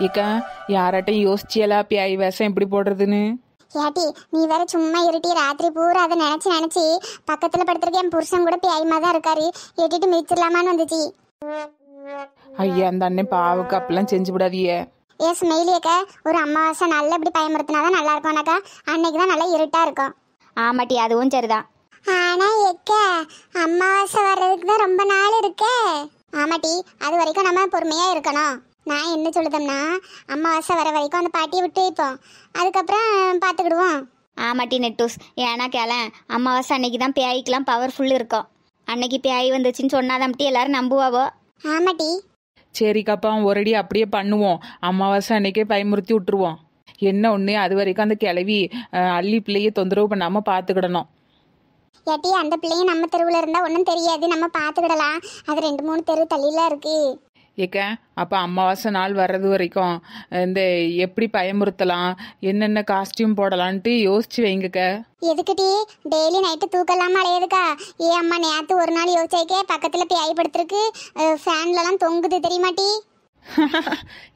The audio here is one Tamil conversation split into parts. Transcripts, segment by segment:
ஏக்கா யார்கிட்டையும் யோசிச்சியலா பியாய் வேஷம் எப்படி போடுறதுன்னு? ஏட்டி நீ வேற சும்மா இருட்டி, ராத்திரி பூரா அதை நினைச்சு பக்கத்துல படுத்துருக்க என் புருஷன் கூட பியாயமா தான் இருக்காரு, எட்டிட்டு மிதிச்சிடலாமான்னு வந்துச்சு. ஐயா அந்த அண்ணன் பாவுக்கு அப்பெல்லாம் செஞ்சு விடாதியே. ஏ ஸ்மெயிலியக்கா, ஒரு அமாவாசை நல்லா இப்படி பயமுறுத்தினாதான் நல்லா இருக்கும்னாக்கா, அன்னைக்கு தான் நல்லா இருட்டா இருக்கும். ஆமாட்டி, அதுவும் சரிதான். ஆனா எக்க அமாவாசை வர்றதுக்கு தான் ரொம்ப நாள் இருக்கே. ஆமாட்டி, அது வரைக்கும் நம்ம பொறுமையா இருக்கணும். நான் என்ன சொல்லுதம்னா, அமாவாசை வர வரைக்கும் அந்த பாட்டியை விட்டு வைப்போம், அதுக்கப்புறம் பார்த்துக்கிடுவோம். ஆமாட்டி நெட்டூஸ், ஏன்னா கேளேன், அமாவாசை அன்னைக்கு தான் பேய்க்கெலாம் பவர்ஃபுல் இருக்கும். அன்னைக்கு பேய் வந்துச்சுன்னு சொன்னாதாம்ட்டி எல்லாரும் நம்புவாவோ. ஆமாட்டி. சரிக்காப்பா ஒரடி அப்படியே பண்ணுவோம். அமாவாசை அன்னைக்கே பயமுறுத்தி விட்டுருவோம். என்ன ஒன்று, அது வரைக்கும் அந்த கிளவி அள்ளி பிள்ளையை தொந்தரவு பண்ணாமல் பார்த்துக்கிடணும். ஏட்டி அந்த பிள்ளையும் நம்ம தெருவில் இருந்தால் ஒன்றும் தெரியாது, நம்ம பார்த்துக்கிடலாம். அது 2-3 தெரு தள்ளிலாம் இருக்கு. ஏக்க அப்போ அமாவாசை நாள் வர்றது வரைக்கும் இந்த எப்படி பயமுறுத்தலாம், என்னென்ன காஸ்டியூம் போடலான்ட்டு யோசிச்சு வைங்கக்க. எதுக்கிட்டி டெய்லி நைட்டு தூக்கலாம அலையதுக்கா? ஏ அம்மா, நேற்று ஒரு நாள் யோசிச்சேக்கே பக்கத்தில் பேய் படுத்துருக்கு, ஃபேன்லலாம் தொங்குது தெரியுமாட்டி?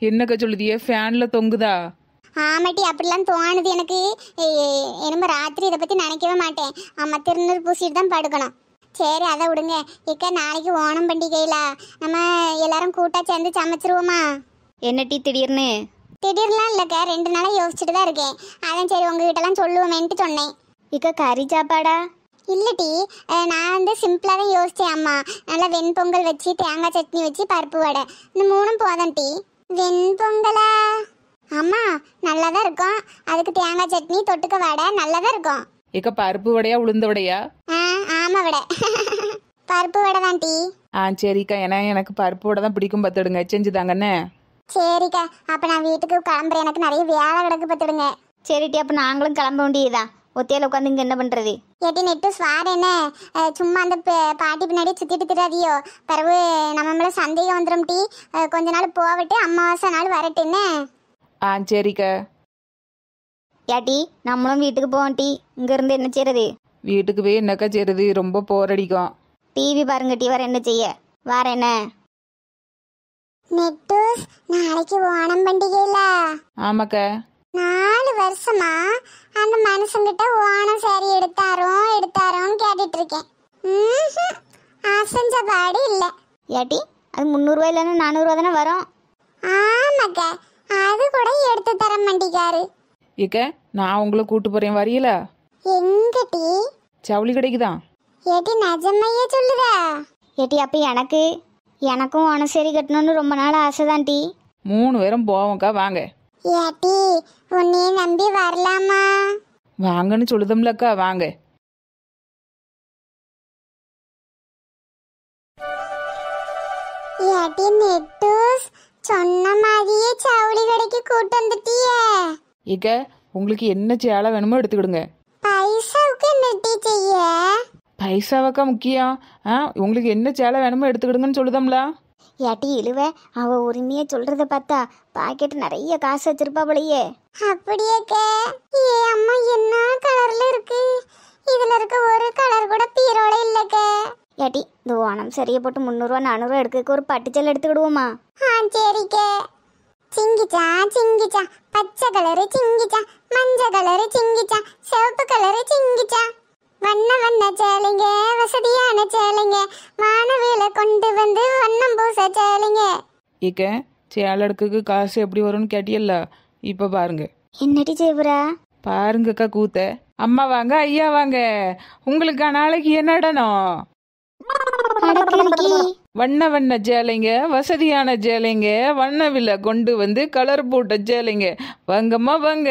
என்னக்க சொல்லுதியே, ஃபேனில் தொங்குதா? ஆமாட்டி, அப்படிலாம் தோணுது எனக்கு. என்னமோ ராத்திரி இதை பற்றி நினைக்கவே மாட்டேன். ஆமாம், திருநூறு பூசிட்டு தான் படுக்கணும். சரி அதை விடுங்க. இக்க நாளைக்கு ஓணம் பண்டிகையில நம்ம எல்லாரும் கூட்டா சேர்ந்து சமைச்சிருவோமா? என்னட்டி திடீர்னு? திடீர்லாம் இல்லைக்கா, 2 நாளாக யோசிச்சுட்டு தான் இருக்கேன். அதான் சரி உங்ககிட்டலாம் சொல்லுவோமேன்ட்டு சொன்னேன். இக்க கறி சாப்பாடா? இல்லட்டி, நான் வந்து சிம்பிளாக தான் யோசித்தேன் அம்மா. நல்லா வெண்பொங்கல் வச்சு தேங்காய் சட்னி வச்சு பருப்பு வடை, இந்த 3 போதும் டி. வெண்பொங்கலா? அம்மா நல்லா தான் இருக்கும், அதுக்கு தேங்காய் சட்னி தொட்டுக்க வடை நல்லா தான் இருக்கும். ஏக்க பருப்பு வடையா உளுந்த வடையா? ஆமா வடை. பருப்பு வடை தான் டி. சரிக்கா, ஏன்னா எனக்கு பருப்பு வடை தான் பிடிக்கும், பார்த்துடுங்க செஞ்சுதாங்கண்ணே. சரிக்கா, அப்போ நான் வீட்டுக்கு கிளம்புறேன், எனக்கு நிறைய வேலை கிடக்கு, பார்த்துடுங்க. சரிட்டி, அப்போ நாங்களும் கிளம்ப வேண்டியதுதான். ஒத்தையில உட்காந்து இங்கே என்ன பண்ணுறது? ஏட்டி நெட்டு ஸ்வார் என்ன, சும்மா அந்த பாட்டி பின்னாடியே சுற்றிட்டு திராதியோ, பிறகு நம்ம மேலே சந்தேகம் வந்துடும் டி. கொஞ்ச நாள் போவிட்டு அமாவாசை நாள் வரட்டுன்னு. சரிக்கா. ஏட்டி நம்மளும் வீட்டுக்கு போவோம் டி. இங்கேருந்து என்ன செய்யறது? வீட்டுக்கு போய் என்னக்கா செய்யறது, ரொம்ப போர் அடிக்கும். டிவி பாருங்க டி, வர என்ன செய்ய வேற என்ன? நெட்டூஸ், நாளைக்கு ஓணம் பண்டிகையில. ஆமாக்கா. 4 வருஷமா அந்த மனுஷங்கிட்ட ஓணம் சாரி எடுத்தாரோன்னு கேட்டுட்டு இருக்கேன். அசஞ்ச பாடு இல்லை. ஏட்டி அது 300 இல்லைன்னா 400 தானே வரும். ஆமாக்கா, அது கூட எடுத்து தர மாட்டேங்காரு. ஏக்க நான் உங்களை கூட்டு போறேன், வரையில? எங்கடி? ஜவுளி கடைக்கு தான். ஏட்டி நிஜமையே சொல்லுதா? ஏட்டி அப்போ எனக்கும் ஓனசேரி கட்டணும்னு ரொம்ப நாள் ஆசை தான் டி. 3 பேரும் போவோம்க்கா, வாங்க. ஏட்டி உன்னைய நம்பி வரலாமா? வாங்கன்னு சொல்லுதம்லக்கா, வாங்க. ஏட்டி நெட்டூஸ், சொன்ன மாதிரியே ஜவுளி கடைக்கு கூட்டு வந்துட்டியே. ஏக்க உங்களுக்கு என்ன சேலை வேணுமோ எடுத்துக்கிடுங்க. பைசாவுக்கு நெட்டி செய்ய? பைசாவாக்கா முக்கியம். உங்களுக்கு என்ன சேலை வேணுமோ எடுத்துக்கிடுங்கன்னு சொல்லுதம்ல. ஏட்டி இழுவ, அவ உரிமையை சொல்றத பார்த்தா பாக்கெட் நிறைய காசு வச்சிருப்பா போலயே. அப்படியேக்க? ஏ அம்மா, என்ன கலர்ல இருக்கு? இதுல இருக்க ஒரு கலர் கூட பீரோல இல்லக்க. ஏட்டி இந்த ஓணம் சரியை போட்டு 300 400 எடுக்க ஒரு பட்டுச்சல் எடுத்துக்கிடுவோமா? சரிக்க. சிங்கிச்சா சிங்கிச்சா, பச்சை கலரு சிங்கிச்சா, மஞ்சள் கலரு சிங்கிச்சா, சிவப்பு கலரு சிங்கிச்சா, வண்ண வண்ண சேலைங்க, வசதியான சேலைங்க, வானவேல கொண்டு வந்து வண்ணம் பூச சேலைங்க. ஏக்க சேலை எடுக்க காசு எப்படி வரும்னு கேட்டியல்ல, இப்ப பாருங்க. என்னடி செய்வரா? பாருங்கக்கா கூத்த. அம்மா வாங்க, ஐயா வாங்க, உங்களுக்கு நாளைக்கு என்ன இடணும்? வண்ண வண்ண சேலைங்க, வசதியான சேலைங்க, வண்ணவில கொண்டு வந்து கலர் போட்ட சேலைங்க. வாங்கம்மா வாங்க,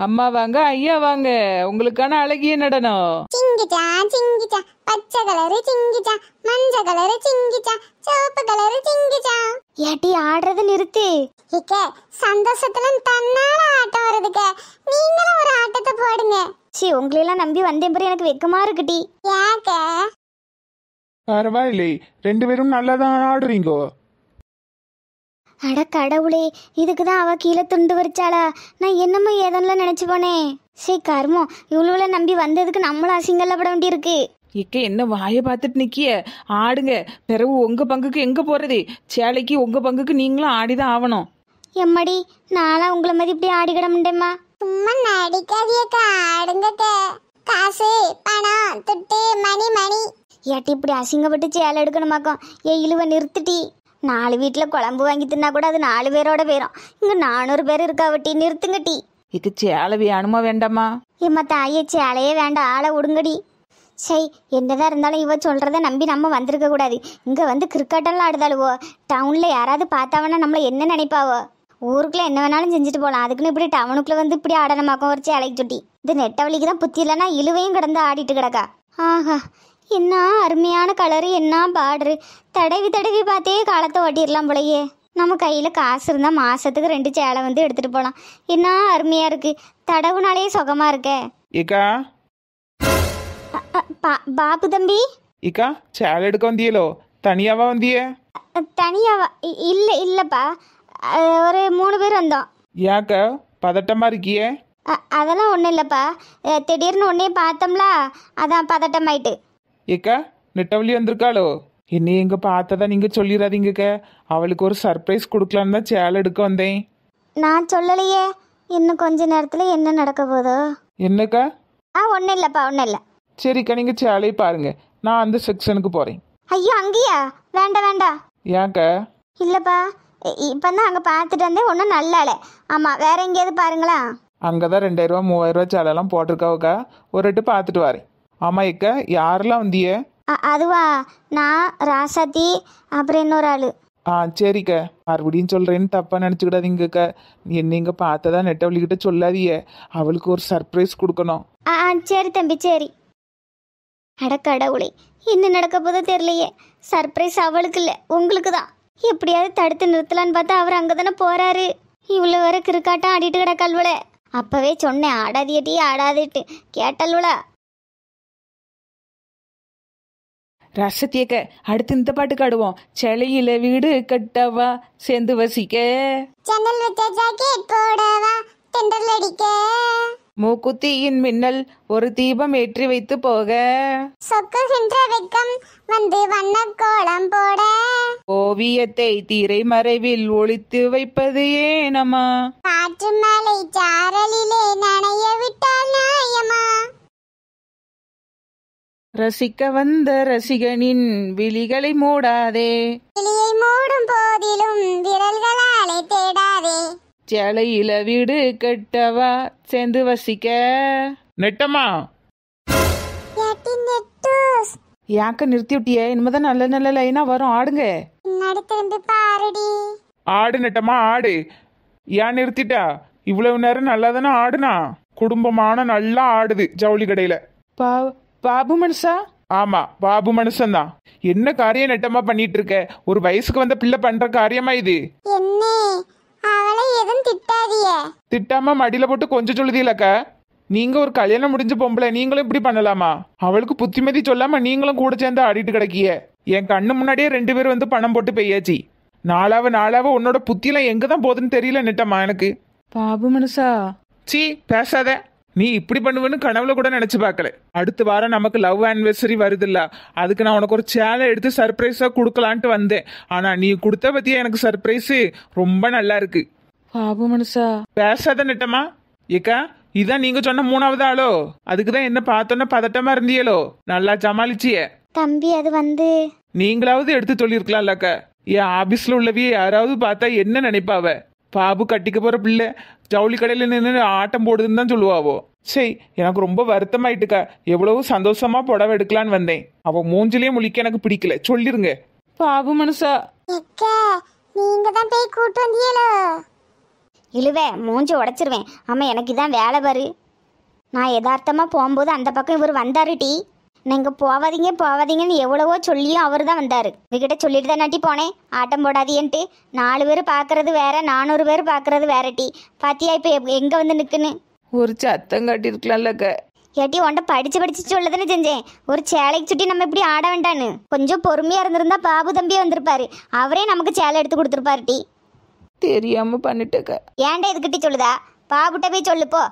அம்மா வாங்க, ஐயா வாங்க, உங்களுக்கான அழகிய நடனம். சிங்கிச்சா சிங்கிச்சா, பச்சை கலரு சிங்கிச்சா, மஞ்சள் கலரு சிங்கிச்சா, சிவப்பு கலரு சிங்கிச்சா. ஏட்டி ஆடுறத நிறுத்து. இக்க சந்தோஷத்துல தன்னால ஆட்டம் வருதுக்க, நீங்களும் ஒரு ஆட்டத்தை போடுங்க. சி உங்களையெல்லாம் நம்பி வந்தேன் பிறகு எனக்கு வெக்கமா இருக்குடி. ஏக்க? பரவாயில்லை, 2 பேரும் நல்லா தான் ஆடுறீங்கோ. அட கடவுளே, இதுக்கு தான் அவ கீழே துண்டு வரிச்சாளா? நான் என்னமோ ஏதோல நினைச்சு போனேன். சரி கர்மம், இவ்வளோ நம்பி வந்ததுக்கு நம்மளும் அசிங்கல்லப்பட வேண்டியிருக்கு. இக்க என்ன வாயை பார்த்துட்டு நிக்கிய? ஆடுங்க, பிறகு உங்க பங்குக்கு எங்க போறது? சேலைக்கு உங்க பங்குக்கு நீங்களும் ஆடிதான் ஆகணும். எம்மடி நாளா உங்களை மாதிரி இப்படி ஆடிக்கிட முடியுமா? சும்மா நடிக்காதியக்கா, ஆடுங்கக்க. காசு பணம் துட்டு மணி மணி. ஏட்டி இப்படி அசிங்கப்பட்டு சேலை எடுக்கணுமாக்கும். இழுவ நிறுத்திட்டி. 4 வீட்டில் குழம்பு வாங்கி தின்னா கூட அது 4 பேரோட போயிடும். இங்கே 400 பேர் இருக்காவட்டி, நிறுத்துங்கட்டி. இது சேலை வேணுமா வேண்டாமா? ஏம்மா தாயே, சேலையே வேண்டாம், ஆளை விடுங்கடி. சரி, என்னதான் இருந்தாலும் இவ சொல்கிறத நம்பி நம்ம வந்திருக்க கூடாது. இங்கே வந்து கிரிக்கெட்டெல்லாம் ஆடுதாளுவோ. டவுனில் யாராவது பார்த்தாவன்னா நம்மளை என்ன நினைப்பாவோ? ஊருக்குள்ளே என்ன வேணாலும் செஞ்சுட்டு போகலாம். அதுக்குன்னு இப்படி டவுனுக்குள்ளே வந்து இப்படி ஆடணுமாக்கும் ஒரு சேலைக்கு சுட்டி. இது நெட்டவழிக்கு தான் புத்தி இல்லைன்னா இழுவையும் கிடந்து ஆடிட்டு கிடக்கா. ஆஹா, என்ன அருமையான கலரு, என்ன பார்டரு. தடவி தடவி பார்த்தே காலத்தை ஓட்டிடலாம் போலையே. நம்ம கையில் காசு இருந்தால் மாதத்துக்கு 2 சேலை வந்து எடுத்துகிட்டு போகலாம். என்ன அருமையாக இருக்குது. தடவுனாலே சுகமாக இருக்கே. இக்கா பாபு தம்பி. இக்கா சேலை எடுக்க வந்தியலோ? தனியாவா வந்திய? தனியாவா? இல்லைப்பா, ஒரு 3 பேர் வந்தோம். ஏக்க பதட்டமா இருக்கியே? அதெல்லாம் ஒன்றும் இல்லைப்பா, திடீர்னு ஒன்றே பார்த்தோம்ல, அதான் பதட்டமாயிட்டு. ஏக்கா நெட்டவழி வந்திருக்காளோ? என்னைய எங்க பார்த்ததா நீங்க சொல்லிடாதீங்கக்க. அவளுக்கு ஒரு சர்ப்ரைஸ் கொடுக்கலான்னு தான் சேலை எடுக்க வந்தேன். நான் சொல்லலையே. இன்னும் கொஞ்ச நேரத்தில் என்ன நடக்க போதோ? என்னக்கா? ஒன்றும் இல்லைப்பா, ஒன்றும் இல்லை. சரிக்கா, நீங்க சேலையை பாருங்க, நான் அந்த செக்ஷனுக்கு போறேன். ஐயோ, அங்கேயா? வேண்டாம் வேண்டாம். ஏக்க? இல்லைப்பா, இப்போ தான் அங்கே பார்த்துட்டு வந்தேன், ஒன்றும் நல்லால. ஆமாம், வேற எங்கேயாவது பாருங்களா? அங்கதான் 2000 3000 சேலைலாம் போட்டிருக்காவுக்கா. ஒரு எட்டு பார்த்துட்டு வரேன். ஆமா ஏக்கா, யாரெல்லாம் வந்திய? அதுவா, நான் ராசாத்தி, அப்புறம் இன்னொரு ஆள். சரிக்கா, மறுபடியும் சொல்றேன்னு தப்பா நினச்சிக்கிடாதீங்கக்கா. என்ன இங்க பார்த்ததா நெட்டவழிக்கிட்ட சொல்லாதீங்க. அவளுக்கு ஒரு சர்ப்ரைஸ் கொடுக்கணும். சரி தம்பி, சரி. அட கடவுளே, என்ன நடக்க போதோ தெரியலையே. சர்ப்ரைஸ் அவளுக்கு இல்லை, உங்களுக்கு தான். எப்படியாவது தடுத்து நிறுத்தலான்னு பார்த்தா அவர் அங்கே தானே போறாரு. இவ்வளோ வர கிறுக்காட்டம் ஆடிட்டு கிடக்கல்வல. அப்பவே சொன்னேன் ஆடாதியட்டி ஆடாதிட்டு, கேட்டல்வலா? ரசத்தியக்க அடுத்து இந்த பாட்டுக்கு ஆடுவோம். சேலையில வீடு கட்டவா சேர்ந்து வசிக்க, ஜன்னல் வச்ச ஜாக்கெட் போடவா தென்றல் அடிக்க, மூக்குத்தியின் மின்னல் ஒரு தீபம் ஏற்றி வைத்து போக, சொக்குகின்ற வெக்கம் வந்து வண்ண கோலம் போட, ஓவியத்தை திரை மறைவில் ஒளித்து வைப்பது ஏனம்மா, காற்று மலை சாரலிலே நனைய விட்டால் நியாயமா, ரசிக்க வந்த ரசிகனின் விழிகளை மூடாதே, கிளியை மூடும் போதிலும் விரல்களாலே தேடாதே, சேலையில வீடு கட்டவா சேர்ந்து வசிக்க. நெட்டம்மா, யாக்க நிறுத்தி விட்டிய? இனிமேதான் நல்ல நல்ல லைனா வரும், ஆடுங்க. பின்னாடி திரும்பி பாருடி. ஆடு நெட்டம்மா ஆடு. ஏன் நிறுத்திட்டா? இவ்வளவு நேரம் நல்லா தானே ஆடுனா. குடும்பமான நல்லா ஆடுது ஜவுளி கடையில. பாபு மனுஷா? ஆமா, பாபு மனுஷன் தான். என்ன காரியம் நெட்டமா பண்ணிட்டு இருக்க? ஒரு வயசுக்கு வந்த பிள்ளை பண்ற காரியமா இது? என்ன அவளை எதுவும் திட்டாதிய? திட்டாம மடியில போட்டு கொஞ்சம் சொல்லுதீலக்கா. நீங்க ஒரு கல்யாணம் முடிஞ்ச பொம்பளை, நீங்களும் இப்படி பண்ணலாமா? அவளுக்கு புத்திமதி சொல்லாம நீங்களும் கூட சேர்ந்து ஆடிட்டு கிடக்கிய. என் கண்ணு முன்னாடியே 2 பேர் வந்து பணம் போட்டு பெய்யாச்சு. நாளாவ உன்னோட புத்தியெல்லாம் எங்கதான் போகுதுன்னு தெரியல நெட்டம்மா எனக்கு. பாபு மனுஷா, சீ பேசாத. நீ இப்படி பண்ணுவேன்னு கனவுல கூட நினைச்சு பார்க்கல. அடுத்த வாரம் நமக்கு லவ் ஆனிவர்சரி வருதுல்ல, அதுக்கு நான் உனக்கு ஒரு சேலை எடுத்து சர்ப்ரைஸா கொடுக்கலான்ட்டு வந்தேன். ஆனா நீ கொடுத்த பத்தியா எனக்கு சர்ப்ரைஸ் ரொம்ப நல்லா இருக்கு. பாபு மனுஷா, பேசாத நெட்டமா. ஏக்கா, இதான் நீங்க சொன்ன 3வது ஆளோ? அதுக்குதான் என்ன பார்த்தோன்னா பதட்டமா இருந்தியலோ? நல்லா சமாளிச்சிய தம்பி. அது வந்து நீங்களாவது எடுத்து சொல்லிருக்கலாம்லக்கா. என் ஆபீஸ்ல உள்ளவிய யாராவது பார்த்தா என்ன நினைப்பாவ? பாபு கட்டிக்க போற பிள்ளை ஜவுளி கடையில நின்று ஆட்டம் போடுதுன்னு தான் சொல்லுவாவோ. சரி, எனக்கு ரொம்ப வருத்தமாயிட்டுக்கா. எவ்வளவு சந்தோஷமா புடவை எடுக்கலான்னு வந்தேன். அவ மூஞ்சிலேயே முழிக்க எனக்கு பிடிக்கல, சொல்லிருங்க. பாபு மனுஷா, எக்க நீங்க தான் போய் கூட்டு வந்தீங்களோ? இழுவே மூஞ்சி உடைச்சிருவேன். ஆமாம், எனக்கு இதான் வேலை பாரு. நான் யதார்த்தமாக போகும்போது அந்த பக்கம் இவர் வந்தாரு டி. நீங்கள் போவாதீங்கன்னு எவ்வளவோ சொல்லியும் அவர் தான் வந்தார். இவகிட்ட சொல்லிட்டு தான் நாட்டி போனேன் ஆட்டம் போடாதீன்ட்டு. 4 பேர் பார்க்கறது வேற, 400 பேர் பார்க்கறது வேற டி. பாத்தியா இப்போ எங்கே வந்து நிற்குன்னு? ஒரு சத்தம் காட்டியிருக்கலாம்லக்க. ஏட்டி உன்ட்ட படிச்சு சொல்லதானே செஞ்சேன். ஒரு சேலைக்கு சுட்டி நம்ம இப்படி ஆட வேண்டான்னு. கொஞ்சம் பொறுமையாக இருந்திருந்தா பாபு தம்பியே வந்திருப்பாரு. அவரே நமக்கு சேலை எடுத்து கொடுத்துருப்பாரு டி. தெரியாம பண்ணிட்டக்க. ஏன்டா இதுக்கிட்டி சொல்லுதா? பாபுட்ட போய் சொல்லு போ.